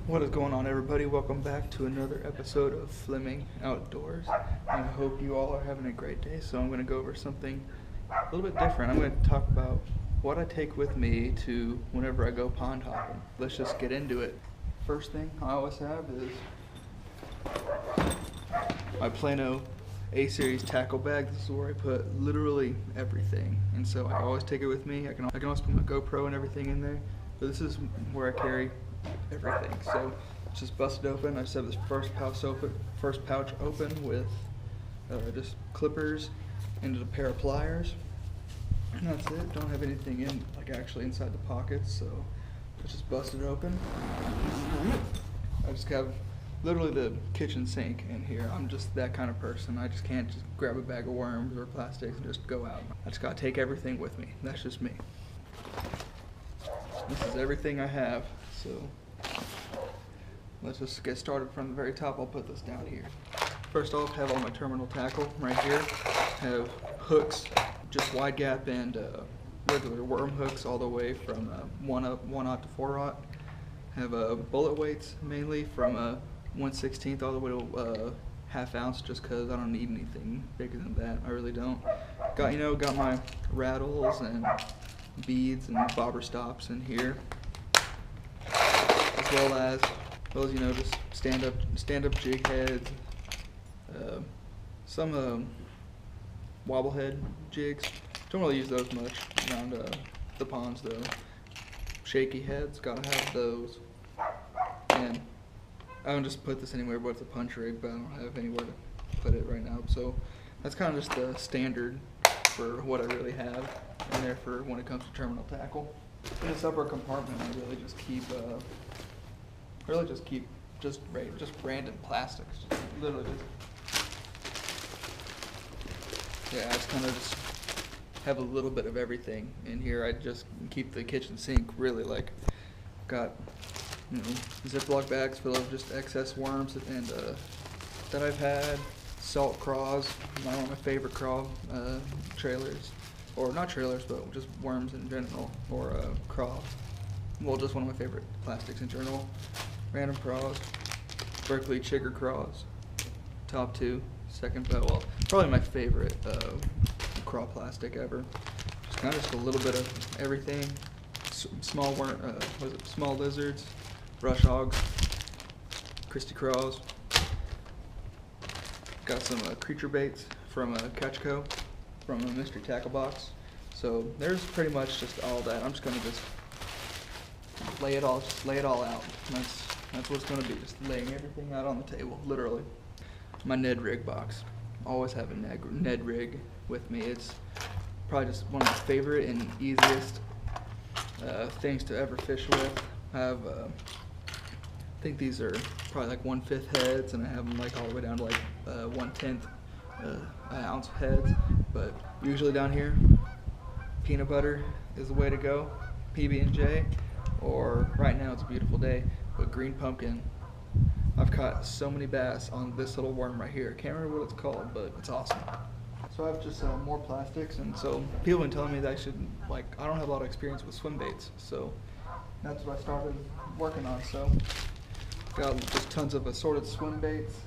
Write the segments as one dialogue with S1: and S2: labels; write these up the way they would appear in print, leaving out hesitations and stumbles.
S1: What is going on, everybody? Welcome back to another episode of Fleming Outdoors. I hope you all are having a great day. So I'm going to go over something a little bit different. I'm going to talk about what I take with me to whenever I go pond hopping. Let's just get into it. First thing I always have is my Plano A-Series tackle bag. This is where I put literally everything, and so I always take it with me. I can also put my GoPro and everything in there, but this is where I carry everything. So it's just busted open. I just have this first pouch open with just clippers and a pair of pliers, and that's it. Don't have anything in, like, actually inside the pockets, so it's just busted open. I just have literally the kitchen sink in here. I'm just that kind of person. I just can't just grab a bag of worms or plastics and just go out. I just gotta take everything with me. That's just me. This is everything I have, so let's just get started from the very top. I'll put this down here. First off, have all my terminal tackle right here. Have hooks, just wide gap and regular worm hooks all the way from 1/0 to 4/0. Have bullet weights mainly from 1/16 all the way to ½ ounce, just because I don't need anything bigger than that. I really don't. Got my rattles and beads and bobber stops in here, as well as those, just stand up jig heads, some wobble head jigs. Don't really use those much around the ponds though. Shaky heads, gotta have those. And I don't just put this anywhere, but it's a punch rig, but I don't have anywhere to put it right now. So that's kind of just the standard for what I really have in there for when it comes to terminal tackle. In this upper compartment, I really just keep just random plastics. Literally just, yeah, I just kind of just have a little bit of everything in here. I just keep the kitchen sink really, like, got Ziploc bags full of just excess worms and that I've had, salt craws, one of my favorite craw trailers, or not trailers, but just worms in general, or craw. Well, just one of my favorite plastics in general. Random craws, Berkeley chigger craws, top two, second, well, probably my favorite craw plastic ever. Just kind of just a little bit of everything. Small small lizards, brush hogs, Christy craws. Got some creature baits from Catchco, from a mystery tackle box. So there's pretty much just all that. I'm just gonna just lay it all out. That's what it's gonna be, just laying everything out on the table, literally. My Ned rig box. Always have a Ned rig with me. It's probably just one of my favorite and easiest things to ever fish with. I have, I think these are probably like 1/5 heads, and I have them like all the way down to like 1/10 ounce heads. But usually down here, peanut butter is the way to go, PB&J, or right now it's a beautiful day, but green pumpkin. I've caught so many bass on this little worm right here. I can't remember what it's called, but it's awesome. So I have just more plastics, and so people have been telling me that I don't have a lot of experience with swim baits, so that's what I started working on. So got just tons of assorted swim baits.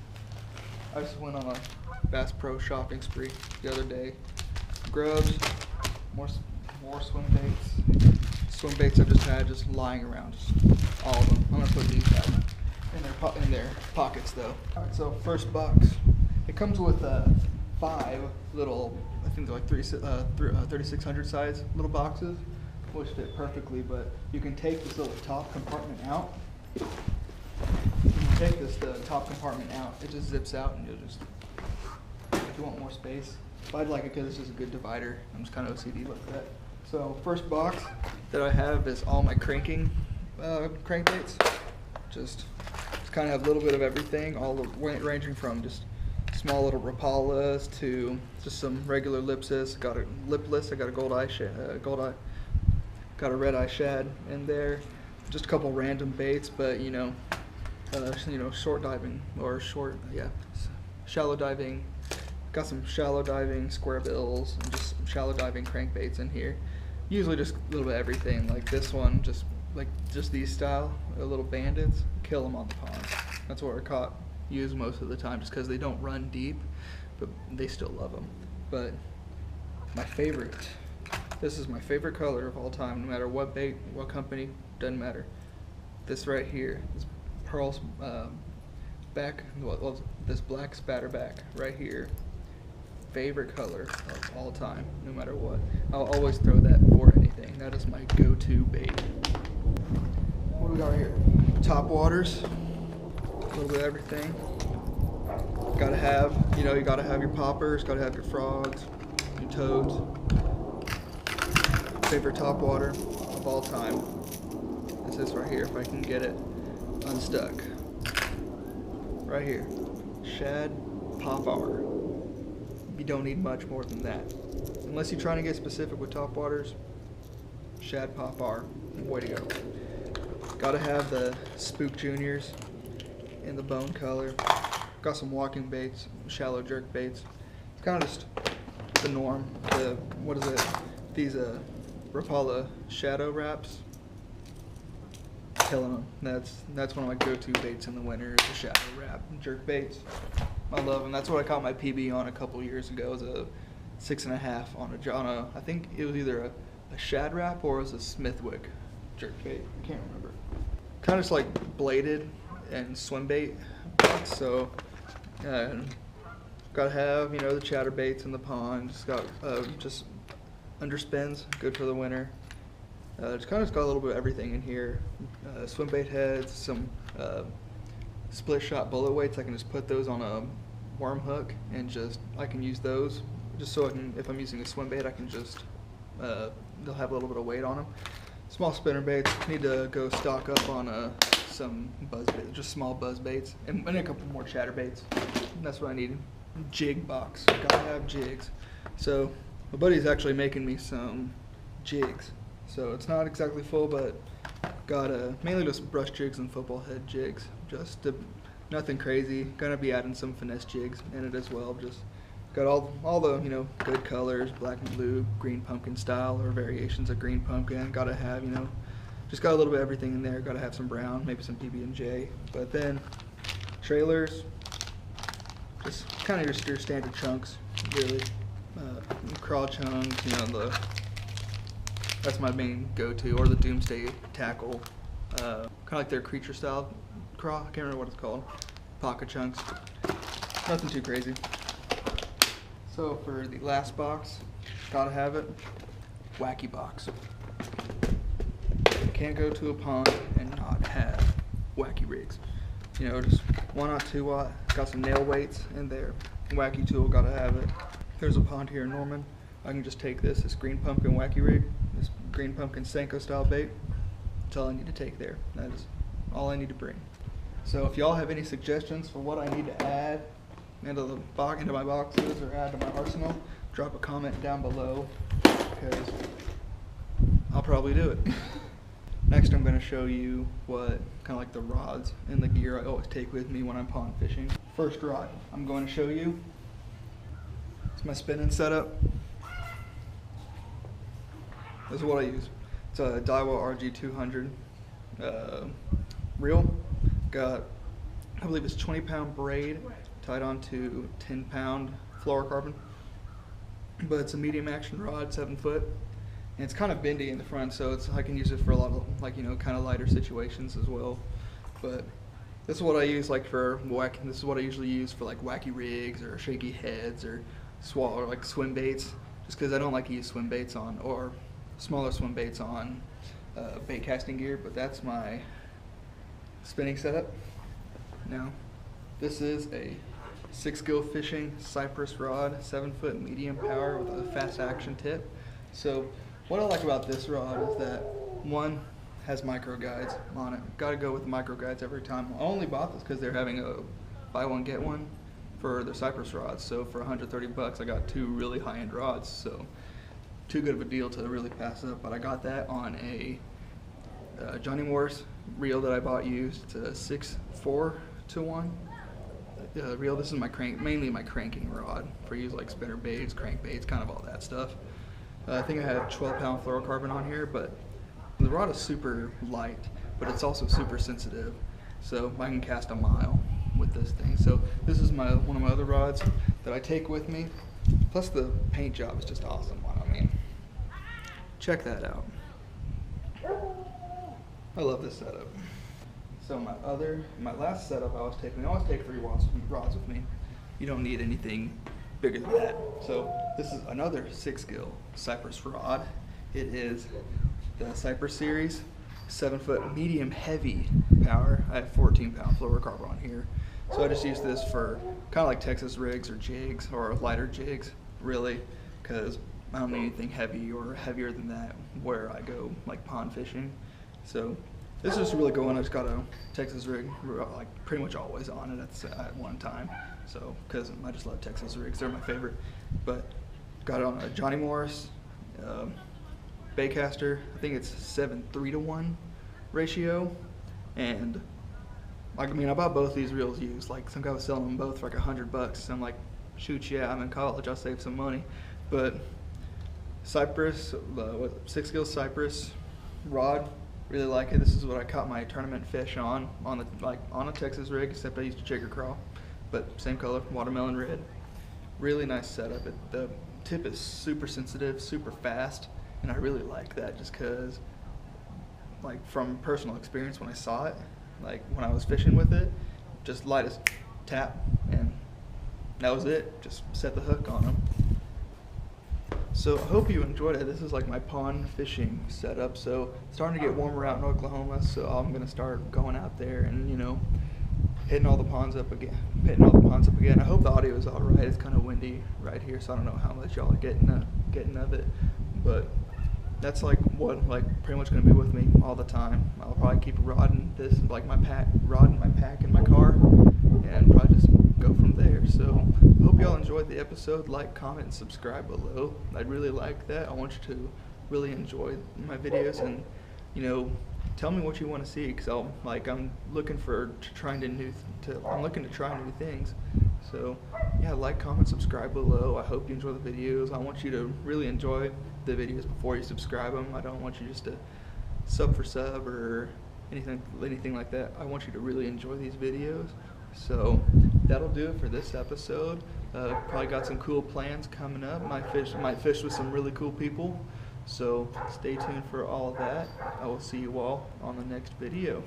S1: I just went on a Bass Pro shopping spree the other day. Grubs, more swim baits. Swim baits I've just had just lying around, just all of them. I'm gonna put these out in their pockets though. All right, so first box. It comes with 5 little, I think they're like 3600 size little boxes, which fit perfectly. But you can take this little top compartment out. Take this top compartment out, it just zips out, and you'll just, if you want more space. But I'd like it because it's just a good divider. I'm just kind of OCD like that. So first box that I have is all my cranking crankbaits. Just kind of have a little bit of everything, ranging from just small little Rapalas to just some regular lipless. Got a lipless. I got a got a red eye shad in there. Just a couple random baits, but short diving or shallow diving. Got some shallow diving square bills and just some shallow diving crankbaits in here. Usually just a little bit of everything. Like this one, just like just these style, little bandits, kill them on the ponds. That's what I use most of the time, just because they don't run deep, but they still love them. But my favorite, this is my favorite color of all time, no matter what bait, what company, doesn't matter. This right here, this pearl back, well, this black spatterback right here, favorite color of all time, no matter what. I'll always throw that before anything. That is my go-to bait. What do we got here? Top waters, a little bit of everything. Gotta have, you know, you gotta have your poppers, gotta have your frogs, your toads. Favorite top water of all time is this right here, if I can get it unstuck. Right here, shad popper. You don't need much more than that. Unless you're trying to get specific with top waters, shad popper, way to go. Gotta have the Spook Juniors in the bone color. Got some walking baits, shallow jerk baits. It's kind of just the norm. What is it? These Rapala shadow wraps. Killing them. That's one of my go-to baits in the winter, is the shadow wrap jerk baits. I love them. That's what I caught my PB on a couple years ago. It was a 6.5 on a I think it was either a shad wrap or it was a Smithwick jerk bait. I can't remember. Kind of just like bladed and swim bait baits. So gotta have, you know, the chatter baits in the pond. Just got just underspins, good for the winter. Just kind of got a little bit of everything in here. Swim bait heads, some split shot bullet weights. I can just put those on a worm hook and I can use those just so I can, if I'm using a swim bait, I can just, they'll have a little bit of weight on them. Small spinner baits, need to go stock up on some buzz baits, just small buzz baits, and a couple more chatter baits. That's what I need. Jig box, gotta have jigs. So my buddy's actually making me some jigs. So it's not exactly full, but got mainly just brush jigs and football head jigs. Nothing crazy. Gonna be adding some finesse jigs in it as well. Just got all the, you know, good colors, black and blue, green pumpkin style, or variations of green pumpkin. Gotta have, you know, just got a little bit of everything in there. Gotta have some brown, maybe some PB&J. But then trailers, just kind of just your standard chunks, really. Craw chunks, you know, that's my main go-to, or the Doomsday tackle, kind of like their creature style craw. I can't remember what it's called. Pocket chunks. Nothing too crazy. So for the last box, gotta have it. Wacky box. You can't go to a pond and not have wacky rigs. You know, just 1-aught, 2-aught. Got some nail weights in there. Wacky tool, gotta have it. There's a pond here in Norman. I can just take this green pumpkin wacky rig, this green pumpkin Senko style bait. That's all I need to take there. That is all I need to bring. So if y'all have any suggestions for what I need to add into my boxes or add to my arsenal, drop a comment down below, because I'll probably do it. Next I'm going to show you what kind of like the rods and the gear I always take with me when I'm pond fishing. First rod I'm going to show you. It's my spinning setup. This is what I use. It's a Daiwa RG-200 reel. Got, I believe it's 20-pound braid tied onto 10-pound fluorocarbon. But it's a medium action rod, 7 foot. And it's kind of bendy in the front, so I can use it for a lot of, like, you know, kind of lighter situations as well. But this is what I use, like, for this is what I usually use for like wacky rigs or shaky heads or like swim baits, just because I don't like to use swim baits on, or smaller swim baits on bait casting gear. But that's my spinning setup. Now this is a Sixgill fishing Cypress rod, 7 foot medium power with a fast action tip. So what I like about this rod is that, one, has micro guides on it. Gotta go with the micro guides every time. I only bought this because they're having a buy one get one for their Cypress rods. So for 130 bucks I got 2 really high-end rods, so too good of a deal to really pass up. But I got that on a Johnny Moore's reel that I bought used. It's a 6-4-1 reel. This is my mainly my cranking rod for use like spinner baits, crank baits, kind of all that stuff. I think I have 12-pound fluorocarbon on here, but the rod is super light, but it's also super sensitive. So I can cast a mile with this thing. So this is one of my other rods that I take with me. Plus the paint job is just awesome. I mean, check that out. I love this setup. So my last setup I always take 3 rods with me. You don't need anything bigger than that. So this is another Sixgill Cypress rod. It is the Cypress series, 7-foot medium heavy power. I have 14-pound fluorocarbon on here. So I just use this for kind of like Texas rigs or jigs or lighter jigs, really, because I don't need anything heavy or heavier than that where I go like pond fishing. So this is really cool, and I just got a Texas rig like pretty much always on it at one time. So because I just love Texas rigs, they're my favorite. But got it on a Johnny Morris baitcaster. I think it's 7:3-to-1 ratio, and I mean, I bought both these reels used. Like, some guy was selling them both for like $100. So I'm like, shoot, yeah, I'm in college, I'll save some money. But Cypress, Sixgill Cypress rod, really like it. This is what I caught my tournament fish on a Texas rig, except I used a jigger crawl, but same color, watermelon red. Really nice setup. The tip is super sensitive, super fast, and I really like that just because, like, from personal experience when I saw it, like when I was fishing with it, just lightest tap and that was it. Just set the hook on them. So I hope you enjoyed it. This is like my pond fishing setup. So it's starting to get warmer out in Oklahoma, so I'm gonna start going out there and, you know, hitting all the ponds up again. I hope the audio is all right. It's kind of windy right here, so I don't know how much y'all are getting of it, but that's like what pretty much gonna be with me all the time. I'll probably keep a rod in this, like my pack in my car, and probably just go from there. So I hope y'all enjoyed the episode. Like, comment, and subscribe below. I'd really like that. I want you to really enjoy my videos, and, you know, tell me what you want to see, because I'm looking to try new things. So yeah, like, comment, subscribe below. I hope you enjoy the videos. I want you to really enjoy the videos before you subscribe them. I don't want you just to sub for sub or anything like that. I want you to really enjoy these videos. So that'll do it for this episode. Probably got some cool plans coming up. Might fish with some really cool people. So stay tuned for all of that. I will see you all on the next video.